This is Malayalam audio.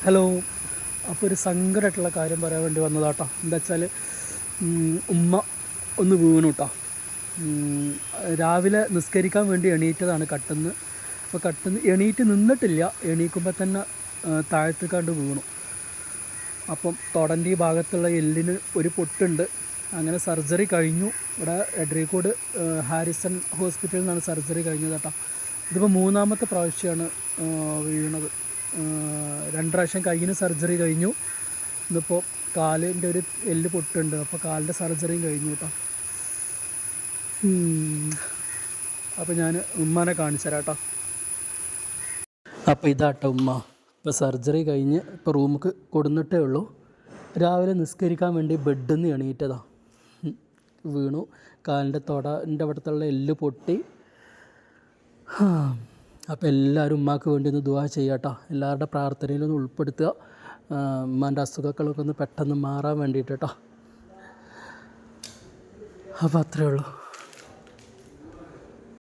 ഹലോ. അപ്പോൾ ഒരു സങ്കടമായിട്ടുള്ള കാര്യം പറയാൻ വേണ്ടി വന്നതാട്ടോ. എന്താ വെച്ചാൽ ഉമ്മ ഒന്ന് വീണു കേട്ടോ. രാവിലെ നിസ്കരിക്കാൻ വേണ്ടി എണീറ്റതാണ് കട്ടുന്ന്. അപ്പോൾ കട്ടുന്ന് എണീറ്റ് നിന്നിട്ടില്ല, എണീക്കുമ്പോൾ തന്നെ താഴത്ത് കണ്ട് വീണു. അപ്പം തൊടൻ്റെ ഈ ഭാഗത്തുള്ള എല്ലിന് ഒരു പൊട്ടുണ്ട്. അങ്ങനെ സർജറി കഴിഞ്ഞു. ഇവിടെ എഡ്രീക്കോട് ഹാരിസൺ ഹോസ്പിറ്റലിൽ നിന്നാണ് സർജറി കഴിഞ്ഞത് കേട്ടോ. ഇതിപ്പോൾ 3ാമത്തെ പ്രാവശ്യമാണ് വീണത്. 2 പ്രാവശ്യം കയ്യിന് സർജറി കഴിഞ്ഞു. ഇന്നിപ്പോൾ കാലിൻ്റെ ഒരു എല്ല് പൊട്ടുണ്ട്. അപ്പോൾ കാലിൻ്റെ സർജറിയും കഴിഞ്ഞു കേട്ടോ. അപ്പോൾ ഞാൻ ഉമ്മാനെ കാണിച്ചു തരാം കേട്ടോ. അപ്പോൾ ഇതാട്ടോ ഉമ്മ. ഇപ്പോൾ സർജറി കഴിഞ്ഞ് ഇപ്പോൾ റൂമിലേക്ക് കൊടുന്നിട്ടേ ഉള്ളൂ. രാവിലെ നിസ്കരിക്കാൻ വേണ്ടി ബെഡിൽ നിന്ന് എണീറ്റതാണ്, വീണു. കാലിൻ്റെ തൊടൻ്റെ അവിടുത്തുള്ള എല്ല് പൊട്ടി. അപ്പോൾ എല്ലാവരും ഉമ്മാക്ക് വേണ്ടി ഒന്ന് ദുആ ചെയ്യാട്ടോ. എല്ലാവരുടെ പ്രാർത്ഥനയിലൊന്ന് ഉൾപ്പെടുത്തുക. ഉമ്മാൻ്റെ അസുഖങ്ങളൊക്കെ ഒന്ന് പെട്ടെന്ന് മാറാൻ വേണ്ടിയിട്ട് കേട്ടോ. അപ്പോൾ അത്രയേ ഉള്ളൂ.